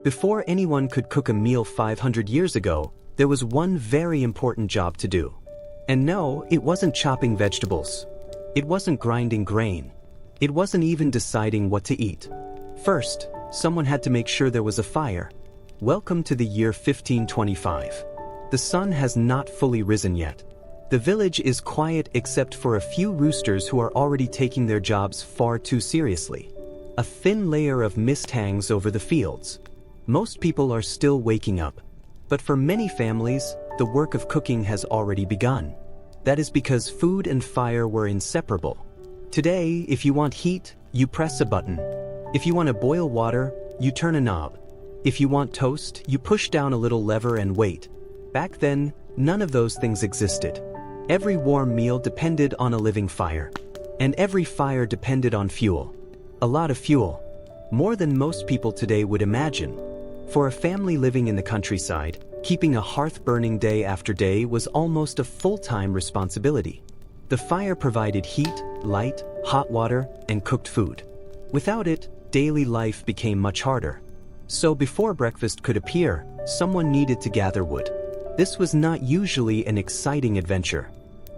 Before anyone could cook a meal 500 years ago, there was one very important job to do. And no, it wasn't chopping vegetables. It wasn't grinding grain. It wasn't even deciding what to eat. First, someone had to make sure there was a fire. Welcome to the year 1525. The sun has not fully risen yet. The village is quiet except for a few roosters who are already taking their jobs far too seriously. A thin layer of mist hangs over the fields. Most people are still waking up. But for many families, the work of cooking has already begun. That is because food and fire were inseparable. Today, if you want heat, you press a button. If you want to boil water, you turn a knob. If you want toast, you push down a little lever and wait. Back then, none of those things existed. Every warm meal depended on a living fire. And every fire depended on fuel. A lot of fuel. More than most people today would imagine. For a family living in the countryside, keeping a hearth burning day after day was almost a full-time responsibility. The fire provided heat, light, hot water, and cooked food. Without it, daily life became much harder. So before breakfast could appear, someone needed to gather wood. This was not usually an exciting adventure.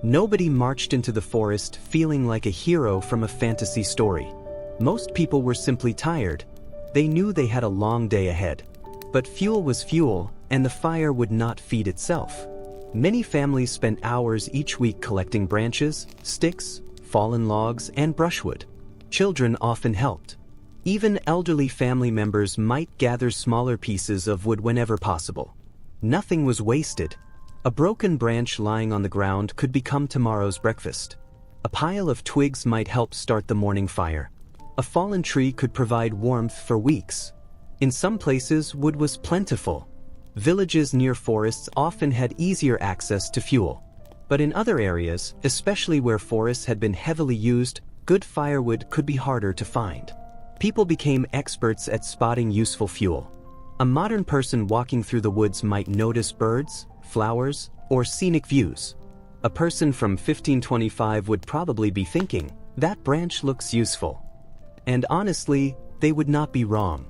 Nobody marched into the forest feeling like a hero from a fantasy story. Most people were simply tired. They knew they had a long day ahead. But fuel was fuel, and the fire would not feed itself. Many families spent hours each week collecting branches, sticks, fallen logs, and brushwood. Children often helped. Even elderly family members might gather smaller pieces of wood whenever possible. Nothing was wasted. A broken branch lying on the ground could become tomorrow's breakfast. A pile of twigs might help start the morning fire. A fallen tree could provide warmth for weeks. In some places, wood was plentiful. Villages near forests often had easier access to fuel. But in other areas, especially where forests had been heavily used, good firewood could be harder to find. People became experts at spotting useful fuel. A modern person walking through the woods might notice birds, flowers, or scenic views. A person from 1525 would probably be thinking, "That branch looks useful." And honestly, they would not be wrong.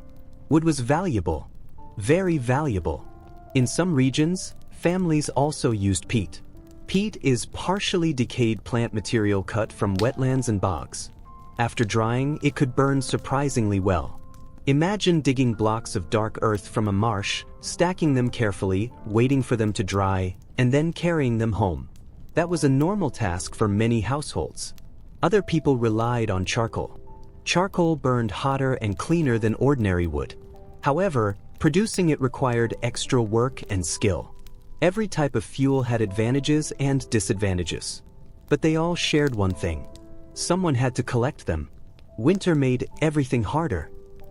Wood was valuable. Very valuable. In some regions, families also used peat. Peat is partially decayed plant material cut from wetlands and bogs. After drying, it could burn surprisingly well. Imagine digging blocks of dark earth from a marsh, stacking them carefully, waiting for them to dry, and then carrying them home. That was a normal task for many households. Other people relied on charcoal. Charcoal burned hotter and cleaner than ordinary wood. However, producing it required extra work and skill. Every type of fuel had advantages and disadvantages. But they all shared one thing. Someone had to collect them. Winter made everything harder.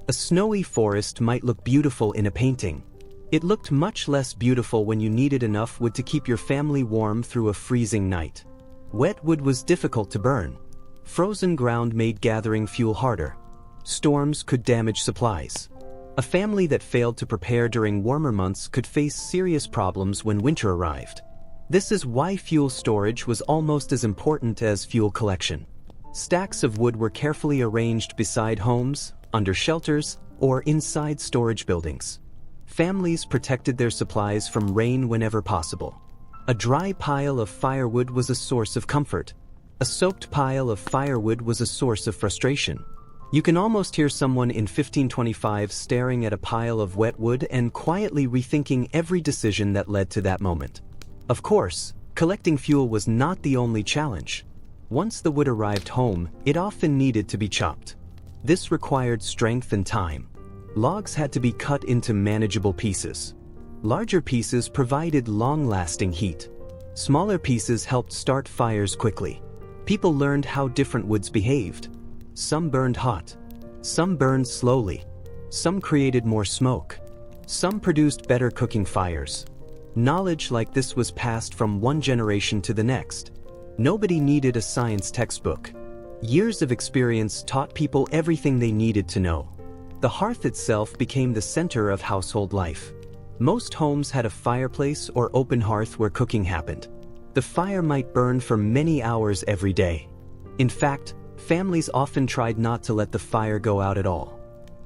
A snowy forest might look beautiful in a painting. It looked much less beautiful when you needed enough wood to keep your family warm through a freezing night. Wet wood was difficult to burn. Frozen ground made gathering fuel harder. Storms could damage supplies. A family that failed to prepare during warmer months could face serious problems when winter arrived. This is why fuel storage was almost as important as fuel collection. Stacks of wood were carefully arranged beside homes, under shelters, or inside storage buildings. Families protected their supplies from rain whenever possible. A dry pile of firewood was a source of comfort. A soaked pile of firewood was a source of frustration. You can almost hear someone in 1525 staring at a pile of wet wood and quietly rethinking every decision that led to that moment. Of course, collecting fuel was not the only challenge. Once the wood arrived home, it often needed to be chopped. This required strength and time. Logs had to be cut into manageable pieces. Larger pieces provided long-lasting heat. Smaller pieces helped start fires quickly. People learned how different woods behaved. Some burned hot. Some burned slowly. Some created more smoke. Some produced better cooking fires. Knowledge like this was passed from one generation to the next. Nobody needed a science textbook. Years of experience taught people everything they needed to know. The hearth itself became the center of household life. Most homes had a fireplace or open hearth where cooking happened. The fire might burn for many hours every day. In fact, families often tried not to let the fire go out at all.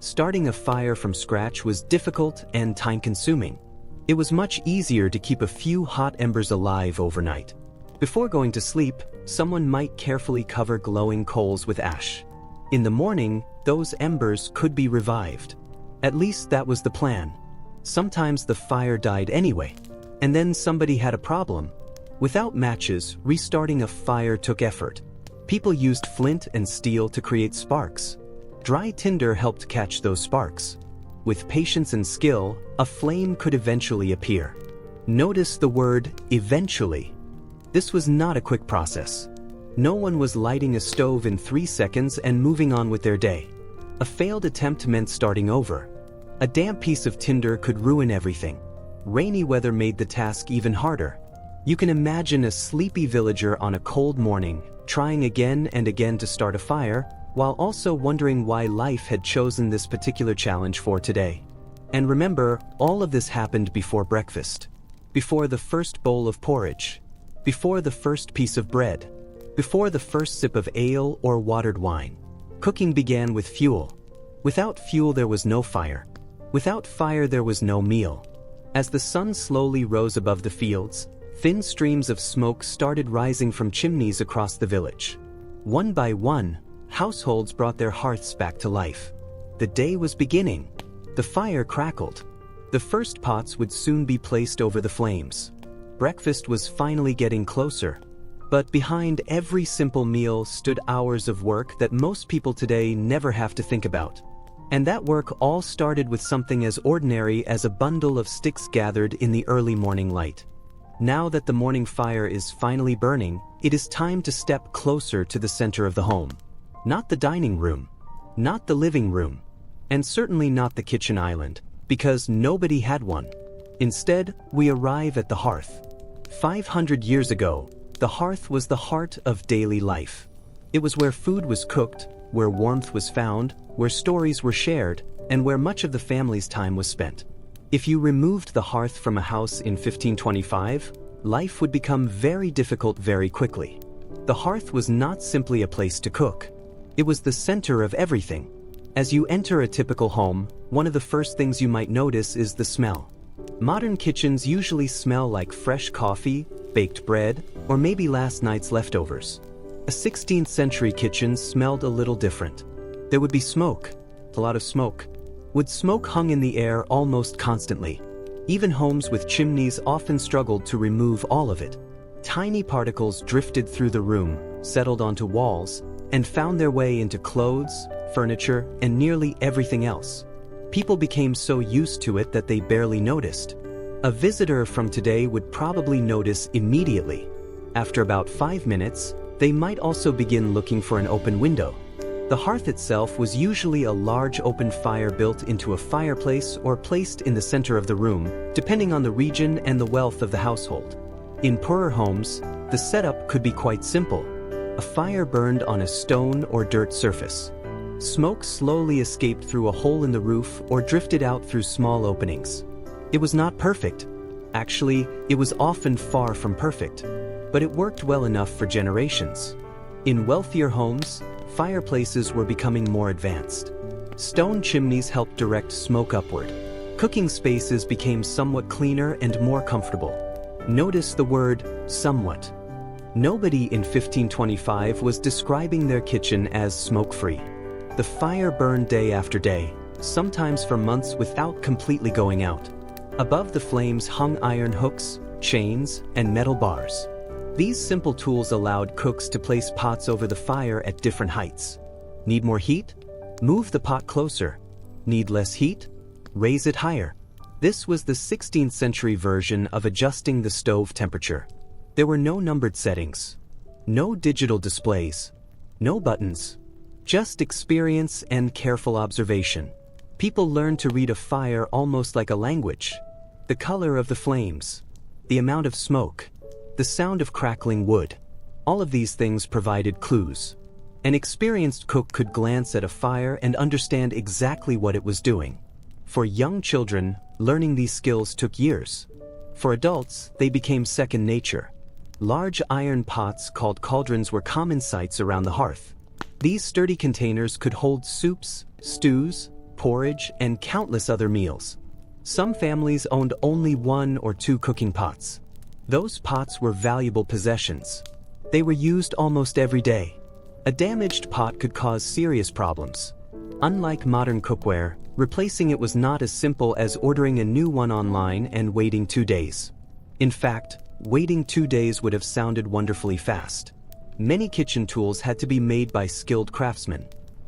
Starting a fire from scratch was difficult and time-consuming. It was much easier to keep a few hot embers alive overnight. Before going to sleep, someone might carefully cover glowing coals with ash. In the morning, those embers could be revived. At least that was the plan. Sometimes the fire died anyway, and then somebody had a problem. Without matches, restarting a fire took effort. People used flint and steel to create sparks. Dry tinder helped catch those sparks. With patience and skill, a flame could eventually appear. Notice the word eventually. This was not a quick process. No one was lighting a stove in 3 seconds and moving on with their day. A failed attempt meant starting over. A damp piece of tinder could ruin everything. Rainy weather made the task even harder. You can imagine a sleepy villager on a cold morning, trying again and again to start a fire, while also wondering why life had chosen this particular challenge for today. And remember, all of this happened before breakfast. Before the first bowl of porridge. Before the first piece of bread. Before the first sip of ale or watered wine. Cooking began with fuel. Without fuel there was no fire. Without fire there was no meal. As the sun slowly rose above the fields, thin streams of smoke started rising from chimneys across the village. One by one, households brought their hearths back to life. The day was beginning. The fire crackled. The first pots would soon be placed over the flames. Breakfast was finally getting closer. But behind every simple meal stood hours of work that most people today never have to think about. And that work all started with something as ordinary as a bundle of sticks gathered in the early morning light. Now that the morning fire is finally burning, it is time to step closer to the center of the home. Not the dining room, not the living room, and certainly not the kitchen island, because nobody had one. Instead, we arrive at the hearth. 500 years ago, the hearth was the heart of daily life. It was where food was cooked, where warmth was found, where stories were shared, and where much of the family's time was spent. If you removed the hearth from a house in 1525, life would become very difficult very quickly. The hearth was not simply a place to cook. It was the center of everything. As you enter a typical home, one of the first things you might notice is the smell. Modern kitchens usually smell like fresh coffee, baked bread, or maybe last night's leftovers. A 16th century kitchen smelled a little different. There would be smoke, a lot of smoke. Wood smoke hung in the air almost constantly. Even homes with chimneys often struggled to remove all of it. Tiny particles drifted through the room, settled onto walls, and found their way into clothes, furniture, and nearly everything else. People became so used to it that they barely noticed. A visitor from today would probably notice immediately. After about 5 minutes, they might also begin looking for an open window. The hearth itself was usually a large open fire built into a fireplace or placed in the center of the room, depending on the region and the wealth of the household. In poorer homes, the setup could be quite simple. A fire burned on a stone or dirt surface. Smoke slowly escaped through a hole in the roof or drifted out through small openings. It was not perfect. Actually, it was often far from perfect, but it worked well enough for generations. In wealthier homes, fireplaces were becoming more advanced. Stone chimneys helped direct smoke upward. Cooking spaces became somewhat cleaner and more comfortable. Notice the word somewhat. Nobody in 1525 was describing their kitchen as smoke-free. The fire burned day after day, sometimes for months without completely going out. Above the flames hung iron hooks, chains, and metal bars. These simple tools allowed cooks to place pots over the fire at different heights. Need more heat? Move the pot closer. Need less heat? Raise it higher. This was the 16th century version of adjusting the stove temperature. There were no numbered settings, no digital displays, no buttons, just experience and careful observation. People learned to read a fire almost like a language. The color of the flames, the amount of smoke, the sound of crackling wood. All of these things provided clues. An experienced cook could glance at a fire and understand exactly what it was doing. For young children, learning these skills took years. For adults, they became second nature. Large iron pots called cauldrons were common sights around the hearth. These sturdy containers could hold soups, stews, porridge, and countless other meals. Some families owned only 1 or 2 cooking pots. Those pots were valuable possessions. They were used almost every day. A damaged pot could cause serious problems. Unlike modern cookware, replacing it was not as simple as ordering a new one online and waiting 2 days. In fact, waiting 2 days would have sounded wonderfully fast. Many kitchen tools had to be made by skilled craftsmen.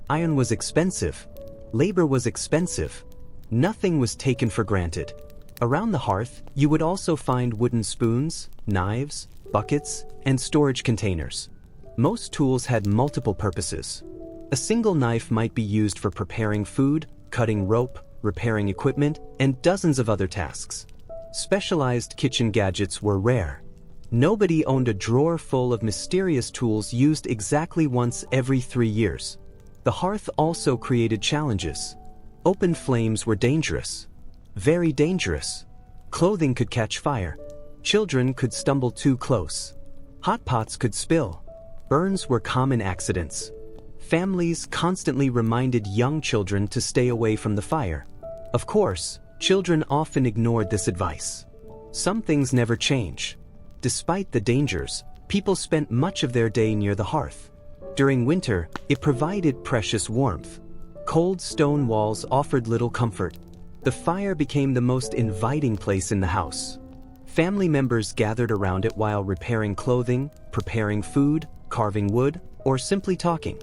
Iron was expensive. Labor was expensive. Nothing was taken for granted. Around the hearth, you would also find wooden spoons, knives, buckets, and storage containers. Most tools had multiple purposes. A single knife might be used for preparing food, cutting rope, repairing equipment, and dozens of other tasks. Specialized kitchen gadgets were rare. Nobody owned a drawer full of mysterious tools used exactly once every 3 years. The hearth also created challenges. Open flames were dangerous. Very dangerous. Clothing could catch fire. Children could stumble too close. Hot pots could spill. Burns were common accidents. Families constantly reminded young children to stay away from the fire. Of course, children often ignored this advice. Some things never change. Despite the dangers, people spent much of their day near the hearth. During winter, it provided precious warmth. Cold stone walls offered little comfort. The fire became the most inviting place in the house. Family members gathered around it while repairing clothing, preparing food, carving wood, or simply talking.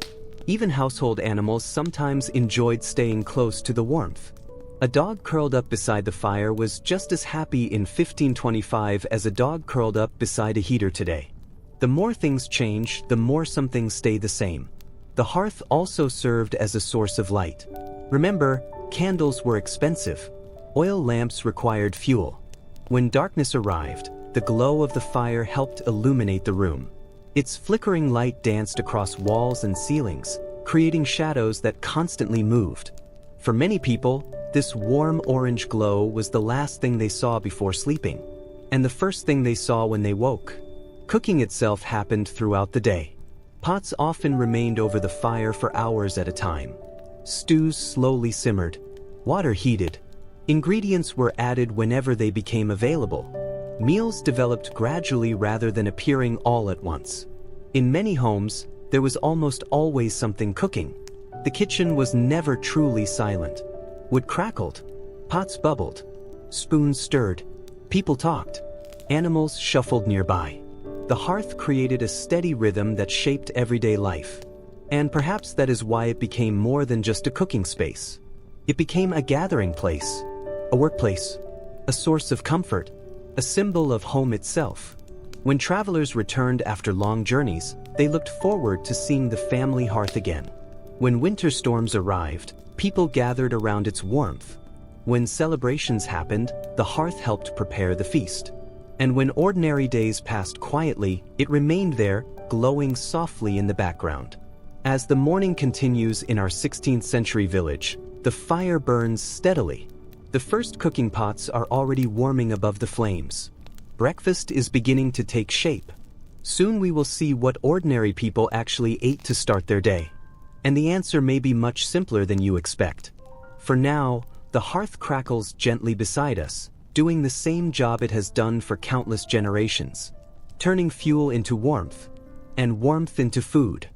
Even household animals sometimes enjoyed staying close to the warmth. A dog curled up beside the fire was just as happy in 1525 as a dog curled up beside a heater today. The more things change, the more some things stay the same. The hearth also served as a source of light. Remember, candles were expensive. Oil lamps required fuel. When darkness arrived, the glow of the fire helped illuminate the room. Its flickering light danced across walls and ceilings, creating shadows that constantly moved. For many people, this warm orange glow was the last thing they saw before sleeping, and the first thing they saw when they woke. Cooking itself happened throughout the day. Pots often remained over the fire for hours at a time. Stews slowly simmered. Water heated. Ingredients were added whenever they became available. Meals developed gradually rather than appearing all at once. In many homes, there was almost always something cooking. The kitchen was never truly silent. Wood crackled. Pots bubbled. Spoons stirred. People talked. Animals shuffled nearby. The hearth created a steady rhythm that shaped everyday life. And perhaps that is why it became more than just a cooking space. It became a gathering place, a workplace, a source of comfort, a symbol of home itself. When travelers returned after long journeys, they looked forward to seeing the family hearth again. When winter storms arrived, people gathered around its warmth. When celebrations happened, the hearth helped prepare the feast. And when ordinary days passed quietly, it remained there, glowing softly in the background. As the morning continues in our 16th century village, the fire burns steadily. The first cooking pots are already warming above the flames. Breakfast is beginning to take shape. Soon we will see what ordinary people actually ate to start their day. And the answer may be much simpler than you expect. For now, the hearth crackles gently beside us, doing the same job it has done for countless generations, turning fuel into warmth, and warmth into food.